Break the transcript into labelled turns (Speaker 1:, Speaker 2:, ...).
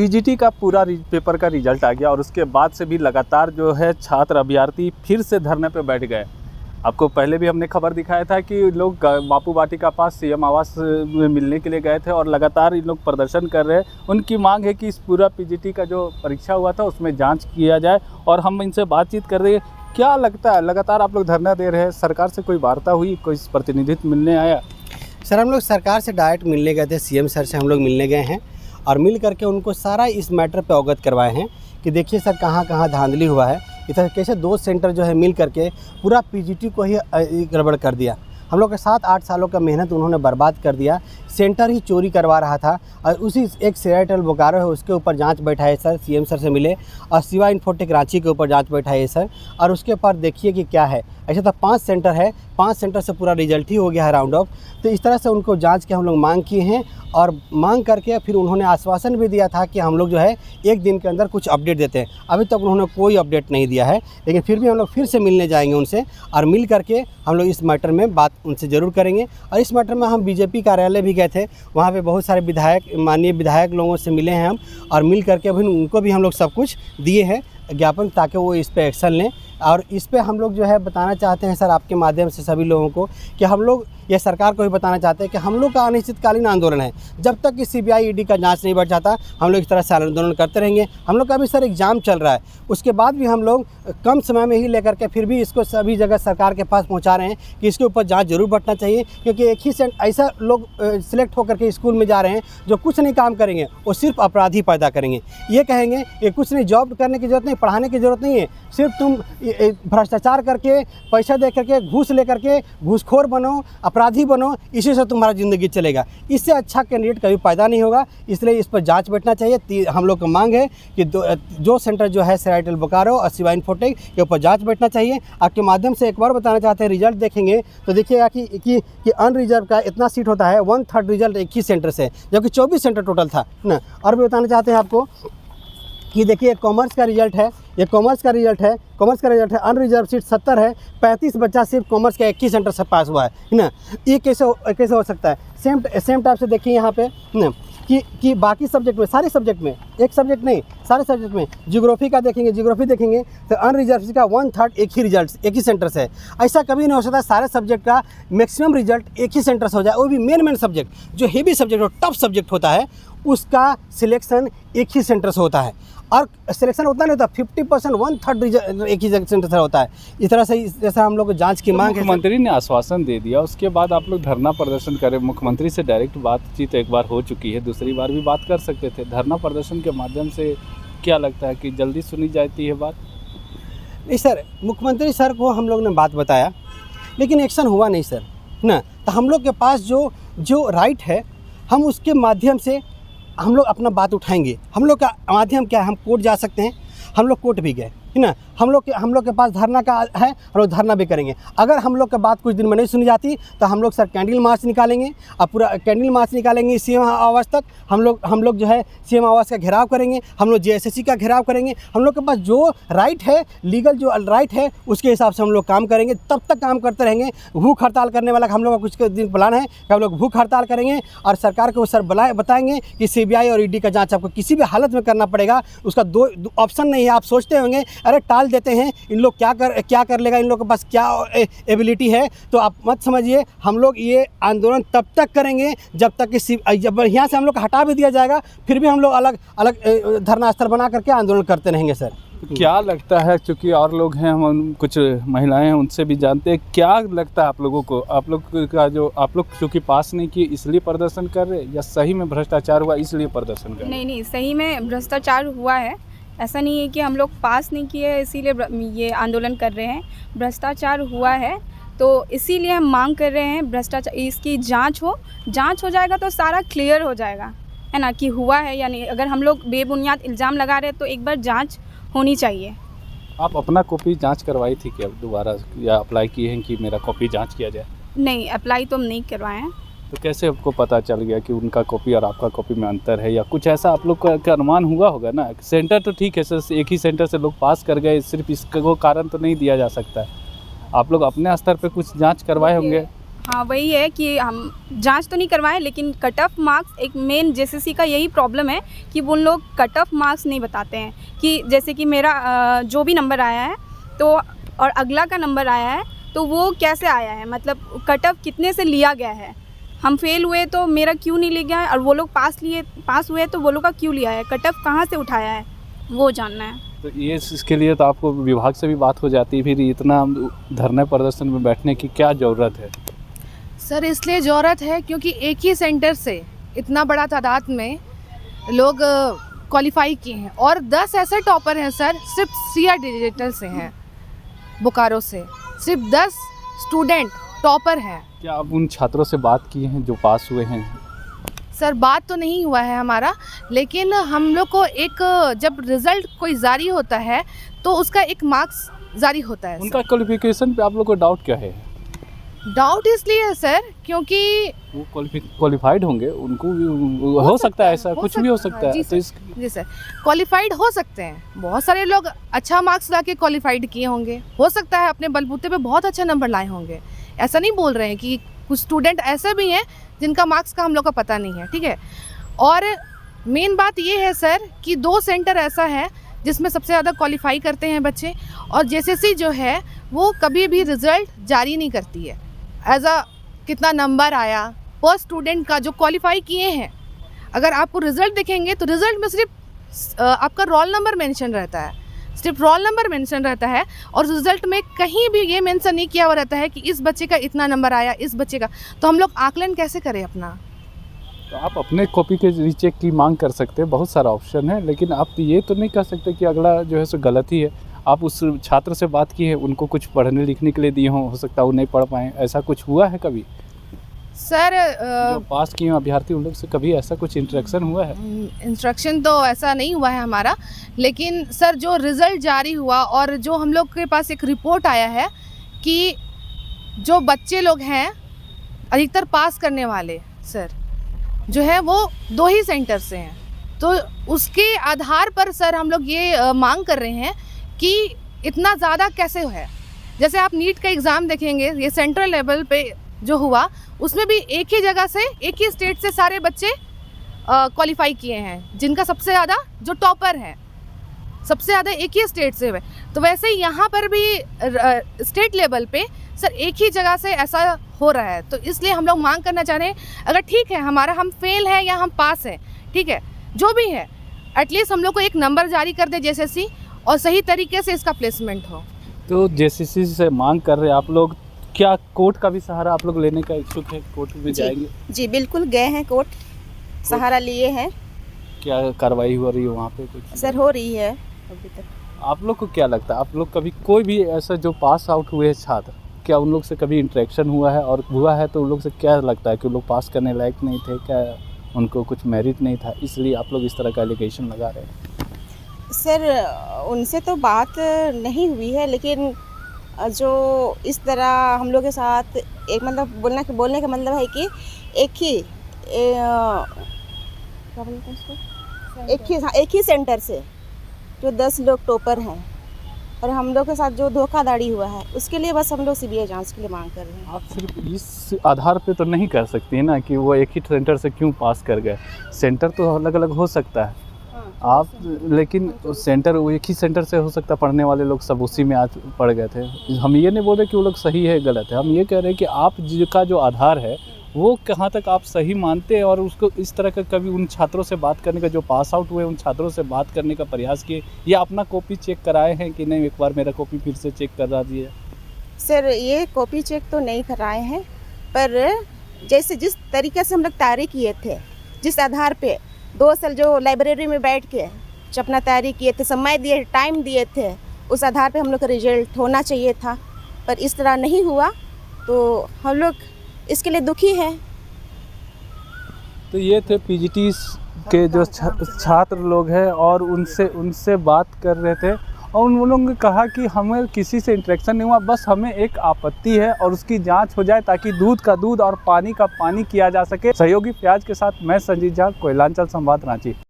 Speaker 1: PGT का पूरा paper का रिजल्ट आ गया और उसके बाद से भी लगातार जो है छात्र अभ्यर्थी फिर से धरने पे बैठ गए। आपको पहले भी हमने खबर दिखाया था कि लोग बापू वाटिका पास सीएम आवास में मिलने के लिए गए थे और लगातार इन लोग प्रदर्शन कर रहे हैं। उनकी मांग है कि इस पूरा पीजीटी का जो परीक्षा हुआ था उसमें जांच किया जाए और हम इनसे बातचीत कर रहे हैं। क्या लगता है, लगातार आप लोग धरना दे रहे हैं, सरकार से कोई वार्ता हुई, कोई प्रतिनिधित्व मिलने आया?
Speaker 2: सर हम लोग सरकार से डायरेक्ट मिलने गए थे, सीएम सर से हम लोग मिलने गए हैं और मिल करके उनको सारा इस मैटर पे अवगत करवाए हैं कि देखिए सर कहाँ कहाँ धांधली हुआ है। इधर कैसे 2 सेंटर जो है मिल करके पूरा पीजीटी को ही गड़बड़ कर दिया। हम लोग के 7-8 सालों का मेहनत उन्होंने बर्बाद कर दिया। सेंटर ही चोरी करवा रहा था और उसी एक सेरेटल बोकारो है उसके ऊपर जांच बैठाए सर, सीएम सर से मिले और शिवा इन्फोटेक रांची के ऊपर जांच बैठाए सर। और उसके ऊपर देखिए कि क्या है, ऐसे तो 5 सेंटर है, 5 सेंटर से पूरा रिजल्ट ही हो गया है राउंड ऑफ। तो इस तरह से उनको जांच के हम लोग मांग किए हैं और मांग करके फिर उन्होंने आश्वासन भी दिया था कि हम लोग जो है 1 दिन के अंदर कुछ अपडेट देते हैं। अभी तक उन्होंने कोई अपडेट नहीं दिया है, लेकिन फिर भी हम लोग फिर से मिलने जाएंगे उनसे और मिल करके हम लोग इस मैटर में बात उनसे ज़रूर करेंगे। और इस मैटर में हम बीजेपी कार्यालय भी गए थे, वहाँ पे बहुत सारे विधायक, माननीय विधायक लोगों से मिले हैं हम और मिल करके अभी उनको भी हम लोग सब कुछ दिए हैं ज्ञापन, ताकि वो इस पे एक्शन लें। और इस पे हम लोग जो है बताना चाहते हैं सर आपके माध्यम से सभी लोगों को कि हम लोग ये सरकार को भी बताना चाहते हैं कि हम लोग का अनिश्चितकालीन आंदोलन है। जब तक कि सीबीआई ईडी का जांच नहीं बढ़ जाता हम लोग इस तरह से आंदोलन करते रहेंगे। हम लोग का भी सर एग्ज़ाम चल रहा है, उसके बाद भी हम लोग कम समय में ही लेकर के फिर भी इसको सभी जगह सरकार के पास पहुँचा रहे हैं कि इसके ऊपर जाँच जरूर बढ़ना चाहिए। क्योंकि एक ही ऐसा लोग सिलेक्ट होकर के स्कूल में जा रहे हैं जो कुछ नहीं काम करेंगे, वो सिर्फ अपराधी पैदा करेंगे। ये कहेंगे ये कुछ नहीं, जॉब करने की ज़रूरत नहीं, पढ़ाने की ज़रूरत नहीं है, सिर्फ तुम भ्रष्टाचार करके, पैसा दे करके, घूस ले करके घूसखोर बनो, अपराधी बनो, इसी से तुम्हारा ज़िंदगी चलेगा। इससे अच्छा कैंडिडेट कभी पैदा नहीं होगा। इसलिए इस पर जांच बैठना चाहिए। हम लोग का मांग है कि जो सेंटर जो है सेरेटल बोकारो और शिवा इन्फोटेक के ऊपर जांच बैठना चाहिए। आपके माध्यम से एक बार बताना चाहते हैं, रिजल्ट देखेंगे तो देखिएगा कि अनरिजर्व का इतना सीट होता है, 1/3 रिजल्ट एक ही सेंटर से, जबकि 24 सेंटर टोटल था ना। और भी बताना चाहते हैं आपको कि देखिए कॉमर्स का रिजल्ट है, ये कॉमर्स का रिजल्ट है, अनरिजर्व सीट 70 है, 35 बच्चा सिर्फ कॉमर्स का 21 सेंटर से पास हुआ है ना। ये कैसे हो सकता है? सेम टाइप से देखिए यहाँ पे ना कि बाकी सब्जेक्ट में, सारे सब्जेक्ट में, एक सब्जेक्ट नहीं सारे सब्जेक्ट में, ज्योग्राफी देखेंगे तो अनरिजर्व का 1/3 एक ही सेंटर से है। ऐसा कभी नहीं हो सकता सारे सब्जेक्ट का मैक्सिमम रिजल्ट एक ही सेंटर से हो जाए। वो भी मेन सब्जेक्ट जो हेवी सब्जेक्ट और टफ सब्जेक्ट होता है उसका सिलेक्शन एक ही सेंटर से होता है। और सिलेक्शन उतना नहीं होता, 50% 1/3 रिजल्ट एक ही सेंटर से होता है। इस तरह से जैसा हम लोग को जांच की मांग है।
Speaker 1: मुख्यमंत्री ने आश्वासन दे दिया, उसके बाद आप लोग धरना प्रदर्शन करें। मुख्यमंत्री से डायरेक्ट बातचीत एक बार हो चुकी है, दूसरी बार भी बात कर सकते थे। धरना प्रदर्शन के माध्यम से क्या लगता है कि जल्दी सुनी जाती है बात?
Speaker 2: नहीं सर, मुख्यमंत्री सर को हम लोग ने बात बताया लेकिन एक्शन हुआ नहीं सर ना। तो हम लोग के पास जो राइट है हम उसके माध्यम से हम लोग अपना बात उठाएंगे। हम लोग का माध्यम क्या है, हम कोर्ट जा सकते हैं, हम लोग कोर्ट भी गए है ना। हम लोग के पास धरना का है, हम लोग धरना भी करेंगे। अगर हम लोग का बात कुछ दिन में नहीं सुनी जाती तो हम लोग सर कैंडल मार्च निकालेंगे और पूरा कैंडल मार्च निकालेंगे सीएम आवास तक। हम लोग जो है सीएम आवास का घेराव करेंगे, हम लोग जेएसएससी का घेराव करेंगे। हम लोग के पास जो राइट है, लीगल जो राइट है उसके हिसाब से हम लोग काम करेंगे। तब तक काम करते रहेंगे। भूख हड़ताल करने वाला हम लोग का कुछ दिन प्लान है कि हम लोग भूख हड़ताल करेंगे और सरकार को सर बताएंगे कि सीबीआई और ईडी का जाँच आपको किसी भी हालत में करना पड़ेगा। उसका 2 ऑप्शन नहीं है। आप सोचते होंगे अरे टाल देते हैं, इन लोग क्या कर लेगा, इन लोग के पास क्या एबिलिटी है, तो आप मत समझिए। हम लोग ये आंदोलन तब तक करेंगे जब तक कि जब यहाँ से हम लोग हटा भी दिया जाएगा फिर भी हम लोग अलग अलग धरना स्थल बना करके आंदोलन करते रहेंगे सर।
Speaker 1: क्या लगता है, चूँकि और लोग हैं, हम कुछ महिलाएं हैं उनसे भी जानते हैं, क्या लगता है आप लोगों को, आप लोग चूँकि पास नहीं किए इसलिए प्रदर्शन कर रहे हैं या सही में भ्रष्टाचार हुआ इसलिए प्रदर्शन कर रहे हैं?
Speaker 3: नहीं, सही में भ्रष्टाचार हुआ है। ऐसा नहीं है कि हम लोग पास नहीं किए इसीलिए ये आंदोलन कर रहे हैं। भ्रष्टाचार हुआ है तो इसीलिए हम मांग कर रहे हैं भ्रष्टाचार इसकी जांच हो जाएगा तो सारा क्लियर हो जाएगा, है ना, कि हुआ है या नहीं। अगर हम लोग बेबुनियाद इल्ज़ाम लगा रहे हैं तो एक बार जांच होनी चाहिए।
Speaker 1: आप अपना कॉपी जांच करवाई थी क्या दोबारा, या अप्लाई किए हैं कि मेरा कॉपी जांच किया जाए?
Speaker 3: नहीं, अप्लाई तो हम नहीं करवाए हैं।
Speaker 1: तो कैसे आपको पता चल गया कि उनका कॉपी और आपका कॉपी में अंतर है, या कुछ ऐसा आप लोग का अनुमान हुआ होगा ना? सेंटर तो ठीक है सर, एक ही सेंटर से लोग पास कर गए, सिर्फ इसका कारण तो नहीं दिया जा सकता है। आप लोग अपने स्तर पे कुछ जांच करवाए होंगे।
Speaker 3: हाँ वही है कि हम जांच तो नहीं करवाएं, लेकिन कट ऑफ मार्क्स एक मेन जेसीसी का यही प्रॉब्लम है कि वो लोग कट ऑफ मार्क्स नहीं बताते हैं कि जैसे कि मेरा जो भी नंबर आया है तो और अगला का नंबर आया है तो वो कैसे आया है, मतलब कट ऑफ कितने से लिया गया है। हम फेल हुए तो मेरा क्यों नहीं लिया गया है, और वो लोग पास हुए तो वो लोग का क्यों लिया है, कट ऑफ कहाँ से उठाया है वो जानना है।
Speaker 1: तो ये इसके लिए तो आपको विभाग से भी बात हो जाती है, फिर इतना धरने प्रदर्शन में बैठने की क्या ज़रूरत है?
Speaker 4: सर इसलिए ज़रूरत है क्योंकि एक ही सेंटर से इतना बड़ा तादाद में लोग क्वालिफाई किए हैं और 10 ऐसे टॉपर हैं सर, सिर्फ सिया डिजिटल से हैं, बोकारो से सिर्फ 10 स्टूडेंट टॉपर हैं।
Speaker 1: क्या आप उन छात्रों से बात किए हैं जो पास हुए हैं?
Speaker 4: सर बात तो नहीं हुआ है हमारा, लेकिन हम लोग को एक जब रिज़ल्ट कोई जारी होता है तो उसका एक मार्क्स जारी होता है।
Speaker 1: उनका क्वालिफिकेशन पे आप लोग को डाउट क्या है?
Speaker 4: डाउट इसलिए है सर क्योंकि
Speaker 1: वो क्वालिफाइड होंगे, उनको भी हो सकता है, ऐसा कुछ भी हो सकता है। तो
Speaker 4: जी सर क्वालिफाइड हो सकते हैं, बहुत सारे लोग अच्छा मार्क्स ला के क्वालिफाइड किए होंगे, हो सकता है अपने बलबूते पे बहुत अच्छा नंबर लाए होंगे, ऐसा नहीं बोल रहे हैं कि कुछ स्टूडेंट ऐसे भी हैं जिनका मार्क्स का हम लोग का पता नहीं है, ठीक है। और मेन बात ये है सर कि 2 सेंटर ऐसा है जिसमें सबसे ज़्यादा क्वालिफाई करते हैं बच्चे, और जेसीसी जो है वो कभी भी रिज़ल्ट जारी नहीं करती है एज अ कितना नंबर आया पर स्टूडेंट का जो क्वालिफाई किए हैं। अगर आपको रिज़ल्ट दिखेंगे तो रिज़ल्ट में सिर्फ आपका रोल नंबर मेंशन रहता है, सिर्फ रोल नंबर मेंशन रहता है, और रिज़ल्ट में कहीं भी ये मेंशन नहीं किया हुआ रहता है कि इस बच्चे का इतना नंबर आया, इस बच्चे का। तो हम लोग आकलन कैसे करें अपना?
Speaker 1: तो आप अपने कॉपी के रीचेक की मांग कर सकते हैं, बहुत सारा ऑप्शन है, लेकिन आप ये तो नहीं कह सकते कि अगला जो है सो गलत ही है। आप उस छात्र से बात की है, उनको कुछ pढ़ने लिखने के लिए दिए हों, हो सकता है वो नहीं पढ़ पाएँ, ऐसा कुछ हुआ है कभी?
Speaker 4: सर
Speaker 1: जो पास किए अभ्यर्थी उन लोग से कभी ऐसा कुछ इंटरेक्शन हुआ है?
Speaker 4: इंस्ट्रक्शन तो ऐसा नहीं हुआ है हमारा, लेकिन सर जो रिज़ल्ट जारी हुआ और जो हम लोग के पास एक रिपोर्ट आया है कि जो बच्चे लोग हैं अधिकतर पास करने वाले सर जो है वो 2 ही सेंटर से हैं, तो उसके आधार पर सर हम लोग ये मांग कर रहे हैं कि इतना ज़्यादा कैसे है। जैसे आप नीट का एग्ज़ाम देखेंगे, ये सेंट्रल लेवल पे जो हुआ उसमें भी एक ही जगह से एक ही स्टेट से सारे बच्चे क्वालिफाई किए हैं, जिनका सबसे ज़्यादा जो टॉपर हैं सबसे ज़्यादा एक ही स्टेट से हुए। तो वैसे ही यहाँ पर भी स्टेट लेवल पे सर एक ही जगह से ऐसा हो रहा है, तो इसलिए हम लोग मांग करना चाह रहे हैं अगर ठीक है हमारा हम फेल है या हम पास हैं, ठीक है जो भी है, एटलीस्ट हम लोग को एक नंबर जारी कर दे जेसीसी और सही तरीके से इसका प्लेसमेंट हो।
Speaker 1: तो जेसीसी से मांग कर रहे हैं आप लोग, क्या कोर्ट का भी सहारा आप लोग लेने का इच्छुक है? कोर्ट में जाएंगे?
Speaker 5: जी बिल्कुल गए हैं, कोर्ट सहारा लिए हैं।
Speaker 1: क्या कार्रवाई हो रही है वहाँ पे कुछ?
Speaker 5: सर हो रही है अभी तक।
Speaker 1: आप लोग को क्या लगता है, आप लोग कभी कोई भी ऐसा जो पास आउट हुए छात्र, क्या उन लोग से कभी इंटरेक्शन हुआ है, और हुआ है तो उन लोग से क्या लगता है कि उन लोग पास करने लायक नहीं थे, क्या उनको कुछ मेरिट नहीं था, इसलिए आप लोग इस तरह का एलिगेशन लगा रहे हैं?
Speaker 5: सर उनसे तो बात नहीं हुई है, लेकिन जो इस तरह हम लोग के साथ एक मतलब बोलने का मतलब है कि एक ही क्या बोलते हैं उसको, एक ही सेंटर से जो 10 लोग टॉपर हैं और हम लोग के साथ जो धोखाधड़ी हुआ है उसके लिए बस हम लोग सीबीआई जांच के लिए मांग कर रहे हैं।
Speaker 1: आप सिर्फ इस आधार पे तो नहीं कर सकती है ना कि वो एक ही सेंटर से क्यों पास कर गए, सेंटर तो अलग अलग हो सकता है। आप लेकिन सेंटर वो एक ही सेंटर से हो सकता है, पढ़ने वाले लोग सब उसी में आज पढ़ गए थे। हम ये नहीं बोल रहे कि वो लोग सही है गलत है, हम ये कह रहे हैं कि आप जिसका जो आधार है वो कहाँ तक आप सही मानते हैं, और उसको इस तरह का कभी उन छात्रों से बात करने का, जो पास आउट हुए उन छात्रों से बात करने का प्रयास किए, या अपना कॉपी चेक कराए हैं कि नहीं, एक बार मेरा कॉपी फिर से चेक करा दिए?
Speaker 5: सर ये कॉपी चेक तो नहीं कराए हैं, पर जैसे जिस तरीके से हम लोग तैयारी किए थे, जिस आधार पे 2 साल जो लाइब्रेरी में बैठ के जो अपना तैयारी किए थे, समय दिए, टाइम दिए थे, उस आधार पे हम लोग का रिजल्ट होना चाहिए था, पर इस तरह नहीं हुआ, तो हम लोग इसके लिए दुखी हैं।
Speaker 1: तो ये थे पीजीटी के जो छात्र लोग हैं, और उनसे बात कर रहे थे, और उन लोगों ने कहा कि हमें किसी से इंटरेक्शन नहीं हुआ, बस हमें एक आपत्ति है और उसकी जांच हो जाए ताकि दूध का दूध और पानी का पानी किया जा सके। सहयोगी प्याज के साथ मैं संजीत झा, कोयलांचल संवाद, रांची।